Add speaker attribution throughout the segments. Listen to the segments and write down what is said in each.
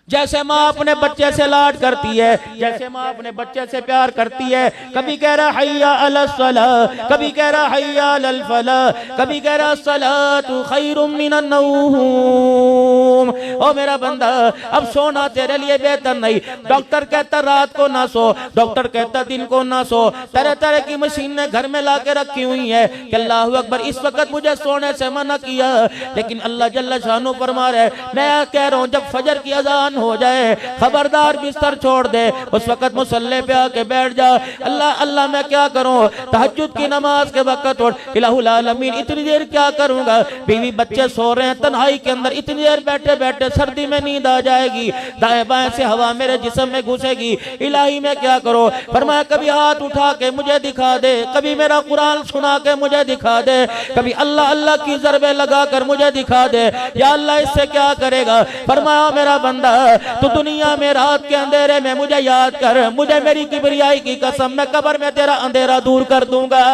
Speaker 1: जैसे माँ अपने बच्चे से लाड करती है, जैसे माँ अपने बच्चे से प्यार करती है, कभी कह रहा हय्या अलस सलाह, कभी कह रहा हय्या अलल फलाह, कभी कह रहा सलातु खैरुम मिनन नौम। ओ मेरा बंदा, अब सोना तेरे लिए बेहतर नहीं। डॉक्टर कहता रात को ना सो, डॉक्टर कहता दिन को ना सो, तरह तरह की मशीनें घर में ला के रखी हुई है कि अल्लाह अकबर इस वक्त मुझे सोने से मना किया, लेकिन अल्लाह जल्ल शानो फरमा रहे मैं कह रहा हूँ जब फजर की अजान हो जाए खबरदार बिस्तर छोड़ दे, उस वक्त मुसल्ले पे आके बैठ जा। अल्लाह अल्लाह मैं क्या करूं, तहज्जुद की नमाज के वक्त और इलाहुल आलमीन इतनी देर क्या करूंगा, बीवी बच्चे सो रहे हैं तन्हाई के अंदर, इतनी देर बैठे बैठे सर्दी में नींद आ जाएगी, दाएं बाएं से हवा मेरे जिस्म में घुसेगी, इलाही मैं क्या करूं। फरमाया कभी हाथ उठा के मुझे दिखा दे, कभी मेरा कुरान सुना के मुझे दिखा दे, कभी अल्लाह अल्लाह की ज़रबे लगा कर मुझे दिखा दे, या अल्लाह इससे क्या करेगा। फरमाया मेरा बंदा तो दुनिया में रात के अंधेरे में मुझे याद कर, मुझे मेरी किबरियाई की कसम मैं कब्र में तेरा अंधेरा दूर कर दूंगा।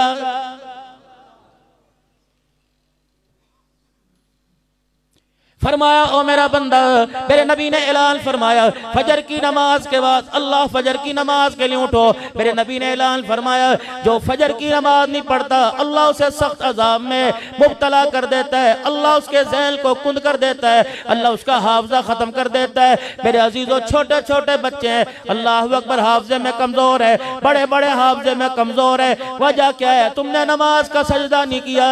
Speaker 1: फरमाया ओ मेरा बंदा, मेरे नबी ने ऐलान फरमाया फजर की नमाज के बाद अल्लाह फजर की नमाज के लिए उठो। मेरे नबी ने ऐलान फरमाया जो फजर की नमाज नहीं पढ़ता अल्लाह उसे सख्त अजाब में मुब्तला कर देता है, अल्लाह उसके ज़हन को कुंद कर देता है, अल्लाह उसका हाफजा खत्म कर देता है। मेरे अजीजों छोटे छोटे बच्चे हैं, अल्लाह अकबर हाफजे में कमजोर है, बड़े बड़े हाफजे में कमजोर है। वजह क्या है, तुमने नमाज का सजदा नहीं किया।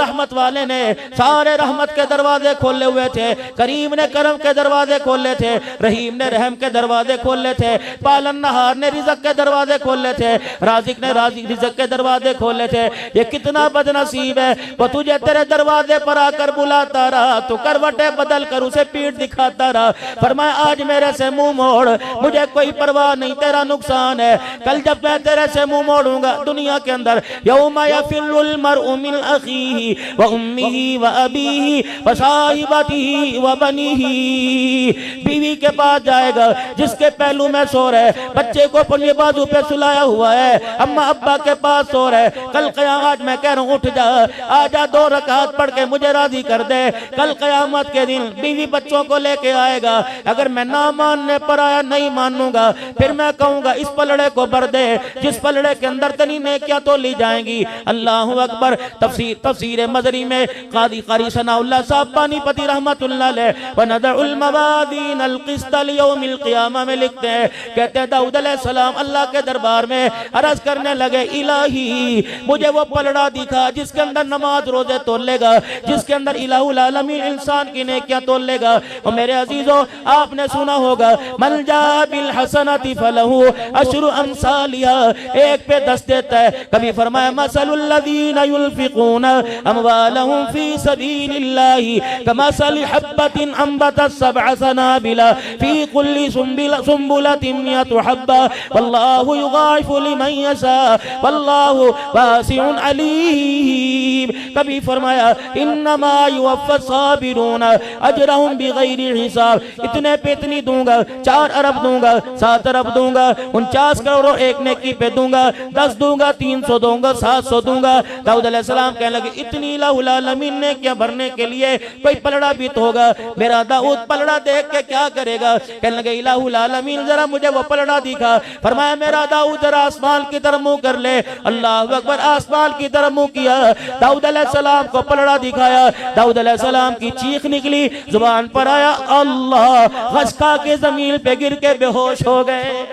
Speaker 1: रहमत वाले ने सारे रहमत के दरवाजे खोले हुए थे, करीम ने करम के दरवाजे खोले थे, रहीम ने रहम के दरवाजे खोले थे, पालन नहार ने रिज़्क़ के दरवाजे खोले थे, राज़िक ने रिज़्क़ के दरवाजे खोले थे। ये कितना बदनसीब है, वो तुझे तेरे दरवाजे पर आकर बुलाता रहा, तो करवटे बदल कर उसे पीठ दिखाता रहा। फरमाया आज मेरे से मुंह मोड़, मुझे कोई परवाह नहीं, तेरा नुकसान है। कल जब मैं तेरे से मुंह मोड़ूंगा दुनिया के अंदर, यौमा यफिरुल मरउ मिन अखीही व उम्मिही व अबीही व साहिबतिही व बनीही। बीवी के पास जाएगा जिसके पहलू में सो रहे, बच्चे को अपने बाजू पे सुलाया हुआ है, अम्मा अब्बा के पास सो रहे। कल क़यामत मैं कह रहा हूँ उठ जा, आजा 2 रकात पढ़ के मुझे राजी कर दे। कल क़यामत के दिन बीवी बच्चों को लेके आएगा, अगर मैं ना मानने पर आया नहीं मानूंगा, फिर मैं कहूंगा इस पलड़े को भर दे जिस पलड़े के अंदर तनी नेकियां तो ली जाएंगी। अल्लाह अकबर। तफसीर मजरी में कादी कारी सनाउल्लाह साहब पानीपति रहमतुल्लाह अलैह व नदउल मवादीन अल क़िस्त लियौमिल क़ियामा में लिखते हैं, कहते हैं दाऊद अलैहिस्सलाम अल्लाह के दरबार में अर्ज करने लगे इलाही मुझे वो पलड़ा दिखा जिसके अंदर नमाज रोजे तोलेगा, जिसके अंदर इलाहुल आलमीन इंसान की नेकियां तोलेगा। और मेरे अजीजों आपने सुना होगा मन जा बिल हसनति फलहु अशरु अमसालिहा, एक पे 10 देता है। कभी फरमाया मसलुल लज़ीना युनफ़िक़ूना अमवालहुम फ़ी सबीलिल्लाहि कमसलि हब्बतिन अंबतत सबअ सनाबिला फ़ी कुल्ली सुंबुलतिन मिअतु हब्बा वल्लाहु युग़ाइफ़ु लिमन यशा वल्लाहु वासिउन अलीम। कभी फरमाया इन्नमा युवफ़्फ़ा साबिरूना अजरहुम बिग़ैरि हिसाब, इतने पे इतनी दूंगा, 4 अरब दूंगा, 7 अरब दूंगा, 49 करोड़ एक नेकी पे दूंगा, 10 दूंगा, 300 दूंगा, 700 दूंगा। दाऊद अलैहिस्सलाम कहने लगे इतनी इलाहुल आलमीन ने क्या भरने के लिए कोई पलड़ा भी तो होगा। मेरा दाऊद पलड़ा देख के क्या करेगा, कहने लगे इलाहुल आलमीन जरा मुझे वो पलड़ा दिखा। फरमाया मेरा दाऊद जरा आसमान की तरफ मुंह कर ले। अल्लाह अकबर। आसमान की तरफ मुंह किया, दाऊद अलैहिस्सलाम को पलड़ा दिखाया, दाऊद अलैहिस्सलाम की चीख निकली, जुबान पर आया अल्लाह, खसका के जमीन पे गिर के बेहोश हो गए।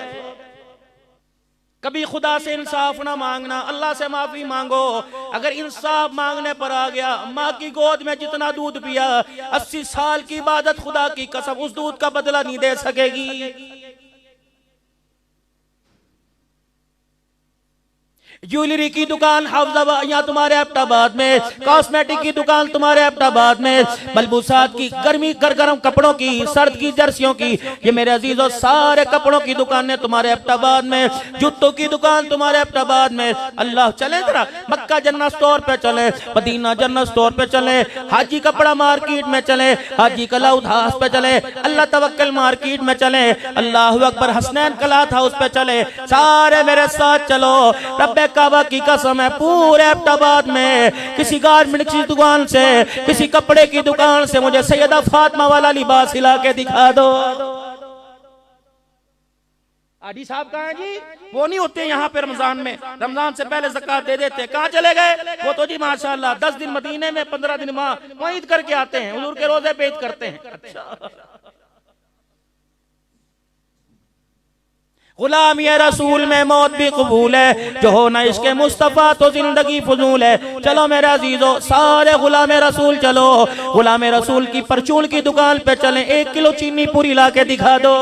Speaker 1: कभी खुदा से इंसाफ ना मांगना, अल्लाह से माफी मांगो। अगर इंसाफ मांगने पर आ गया, माँ की गोद में जितना दूध पिया 80 साल की इबादत खुदा की कसम उस दूध का बदला नहीं दे सकेगी। ज्वेलरी की दुकान हाफजाबाद यहाँ तुम्हारे एबटाबाद में, कॉस्मेटिक की दुकान तुम्हारे एबटाबाद में, मलबूसात की गर्मी गर्म कपड़ों की, सर्द की जर्सियों की, ये मेरे अजीजों सारे कपड़ों की दुकानें तुम्हारे एबटाबाद में, जूतों की दुकान तुम्हारे एबटाबाद में। अल्लाह चले जरा मक्का जन्नत स्टोर पे चले, मदीना जन्नत स्टोर पे चले, हाजी कपड़ा मार्केट में चले, हाजी कलाउद हाउस पे चले, अल्लाह तवक्कल मार्केट में चले, अल्लाह अकबर हसनैन कलाथ हाउस पे चले। सारे मेरे साथ चलो, रब्बे काबा की कसम है, पूरे एबटाबाद में किसी गारमेंट की दुकान से, किसी कपड़े की दुकान से मुझे सैयदा फातिमा वाला लिबास हिला के दिखा दो। आदि साहब कहाँ हैं जी? वो नहीं होते यहाँ पे रमजान में, रमजान से पहले ज़कात दे देते। कहाँ चले गए वो? तो जी माशाल्लाह 10 दिन मदीने में, 15 दिन वहाँ ईद करके आते हैं, हुजूर के रोजे पे ईद करते हैं। अच्छा, गुलाम ये रसूल में मौत भी कबूल है, जो हो ना इसके मुस्तफा तो जिंदगी फजूल है। चलो मेरे अजीजों, सारे गुलाम रसूल चलो, गुलाम रसूल की परचून की दुकान पे चलें, 1 किलो चीनी पूरी ला के दिखा दो।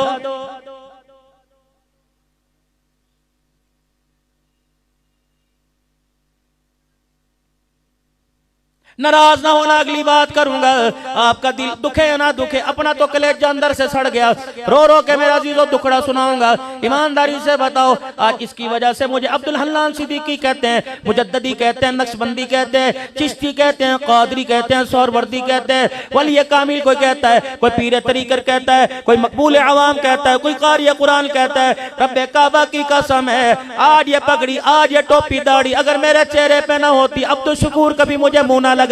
Speaker 1: नाराज ना होना, अगली बात करूंगा। आपका दिल दुखे या ना दुखे, अपना तो कलेजा अंदर से सड़ गया, रो रो के मेरा अजीजों दुखड़ा सुनाऊंगा। ईमानदारी से बताओ, आज इसकी वजह से मुझे अब्दुल हन्नान सिद्दीकी कहते हैं, मुजद्ददी कहते हैं, नक्शबंदी कहते हैं, चिश्ती कहते हैं, कादरी कहते हैं, सोहरवर्दी कहते हैं, वली कामिल कोई कहता है, कोई पीर तरीकर कहता है, कोई मकबूल अवाम कहता है, कोई कारी कुरान कहता है। रब्बे काबा की कसम है, आज ये पगड़ी, आज ये टोपी दाढ़ी अगर मेरे चेहरे पे ना होती, अब्दुल शकूर कभी मुझे मुंह ना लगाता।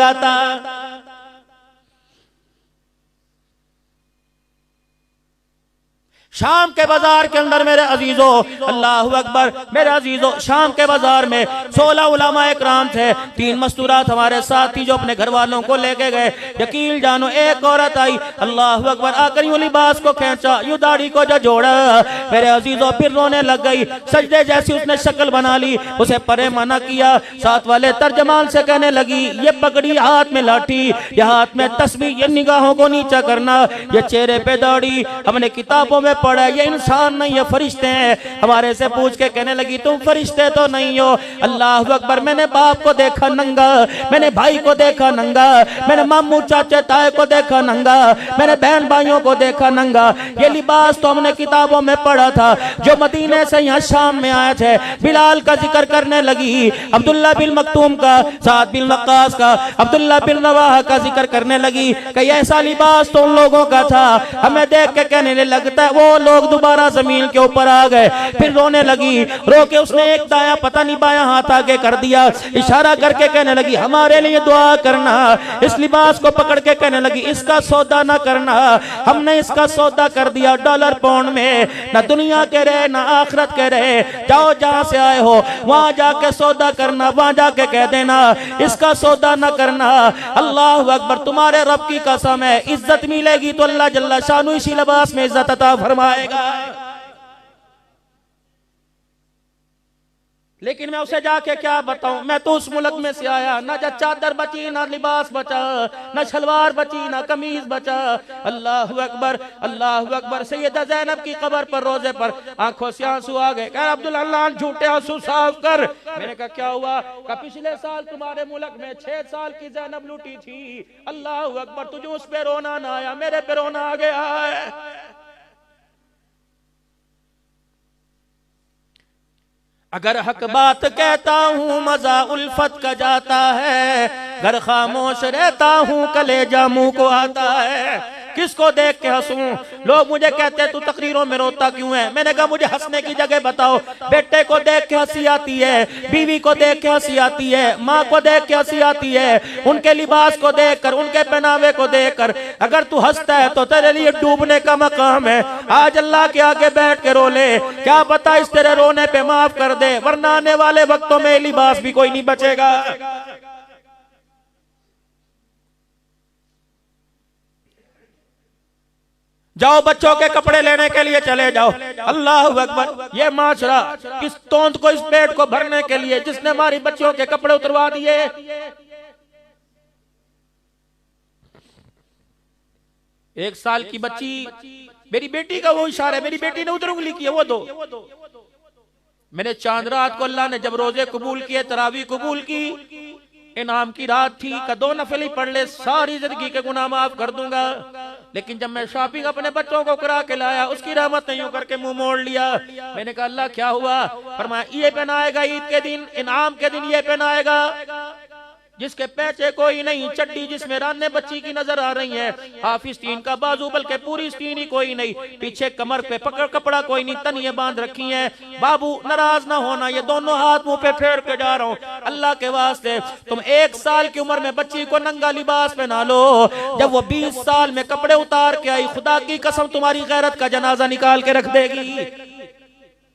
Speaker 1: शाम के बाजार के अंदर मेरे अजीजों, अल्लाहु अकबर, मेरे अजीजों, शाम के बाजार में 16 उलमा इकराम थे, 3 मस्तूरात हमारे साथी जो अपने घर वालों को लेके गए। यकीन जानो एक औरत आई, अल्लाहु अकबर, आकर यूं लिबास को खींचा, यूं दाढ़ी को जो जोड़ा, मेरे अजीजों फिर रोने लग गई। सजदे जैसी उसने शक्ल बना ली, उसे परे मना किया। साथ वाले तर्जमान से कहने लगी, ये पगड़ी, हाथ में लाठी, ये हाथ में तस्बीह, ये निगाहों को नीचा करना, ये चेहरे पे दाढ़ी, हमने किताबों में पढ़ा ये इंसान नहीं, ये फरिश्ते हैं। हमारे से पूछ के कहने लगी, तुम फरिश्ते तो नहीं हो। अल्लाह अकबर, मैंने बाप को देखा नंगा, मैंने भाई को देखा नंगा, मैंने मामू चाचे ताए को देखा नंगा, मैंने बहन भाइयों को देखा नंगा। ये लिबास तो हमने किताबों में पढ़ा था। जो मदीने से यहाँ शाम में आए थे, बिलाल का जिक्र करने लगी, अब्दुल्ला बिन मक्तूम का, साद बिन वक्कास का, अब्दुल्ला बिन रवाहा का जिक्र करने लगी कि ऐसा लिबास तो उन लोगों का था। हमें देख के कहने लगता है, वो लोग दोबारा जमीन के ऊपर आ गए। फिर रोने लगी, रो के उसने एक दाया पता नहीं बाया हाथ आगे कर दिया, इशारा करके कहने लगी, हमारे लिए दुआ करना। इस लिबास को पकड़ के कहने लगी, इसका सौदा ना करना, हमने इसका सौदा कर दिया डॉलर पाउंड में, ना दुनिया के रहे ना आखिरत के रहे। जाओ जहां से आए हो वहां जाके सौदा करना, वहां जाके कह देना इसका सौदा ना करना। अल्लाह अकबर, तुम्हारे रब की कसम है, इज्जत मिलेगी तो अल्लाह जल्ला शानु इसी लिबास में इज्जत अता फरमाएगा। लेकिन मैं उसे जाके क्या बताऊं, मैं तो उस मुल्क में से आया, ना चादर बची, ना लिबास बचा, ना शलवार बची, ना कमीज बचा। अल्लाह अकबर, अल्लाह अकबर। सैयदा ज़ैनब की कब्र पर रोजे पर आंखों से आंसू आ गए। कह अब्दुल अल्लाह झूठे आंसू साफ कर। मैंने कहा क्या हुआ? कहा पिछले साल तुम्हारे मुल्क में 6 साल की ज़ैनब लूटी थी। अल्लाह अकबर, तुझे उस पे रोना ना आया, मेरे पे रोना आ गया है। अगर हक बात कहता हूँ मजा उल्फत का जाता है, घर खामोश रहता हूँ कलेजा मुंह को आता है। किसको देख के हंसूं? लोग मुझे कहते हैं तू तकरीरों में रोता क्यों है? मैंने कहा मुझे हंसने की जगह बताओ। बेटे को देख के हंसी आती है, बीवी को देख के हंसी आती है, माँ को देख के हंसी आती है, उनके लिबास को देखकर, उनके पहनावे को देखकर। अगर तू हंसता है तो तेरे लिए डूबने का मकाम है। आज अल्लाह के आगे बैठ के रो ले, क्या पता इस तेरे रोने पे माफ कर दे, वरना आने वाले वक्तों में लिबास भी कोई नहीं बचेगा। जाओ बच्चों के कपड़े लेने के लिए चले जाओ। अल्लाह अकबर, ये माशरा किस तोंद को, इस पेट को भरने के लिए जिसने हमारी बच्चियों के कपड़े उतरवा दिए। एक साल की बच्ची, मेरी बेटी का वो इशारा है, मेरी बेटी ने उधर उंगली की है, वो दो। मैंने चांद रात को अल्लाह ने जब रोजे कबूल किए, तरावी कबूल की, इनाम की रात थी, का 2 नफल ही पढ़ ले, सारी जिंदगी के गुनाह माफ कर दूंगा। लेकिन जब मैं शॉपिंग अपने बच्चों को करा के लाया, उसकी रहमत नहीं करके मुंह मोड़ लिया। मैंने कहा अल्लाह क्या हुआ? फरमाया ये पहनाएगा ईद के दिन, इनाम के दिन ये पहनाएगा। जिसके पैचे कोई नहीं, चड्डी जिसमें राने बच्ची की नजर आ रही है, हाफिज तीन का बाजू बल्कि पूरी स्टीन ही कोई नहीं, पीछे कमर पे पकड़ कपड़ा कोई नहीं, तनिए बांध रखी है। बाबू नाराज ना होना, ये दोनों हाथ मुंह पे फेर के जा रहा हूँ, अल्लाह के वास्ते तुम 1 साल की उम्र में बच्ची को नंगा लिबास पहना लो, जब वो 20 साल में कपड़े उतार के आई, खुदा की कसम तुम्हारी गैरत का जनाजा निकाल के रख देगी।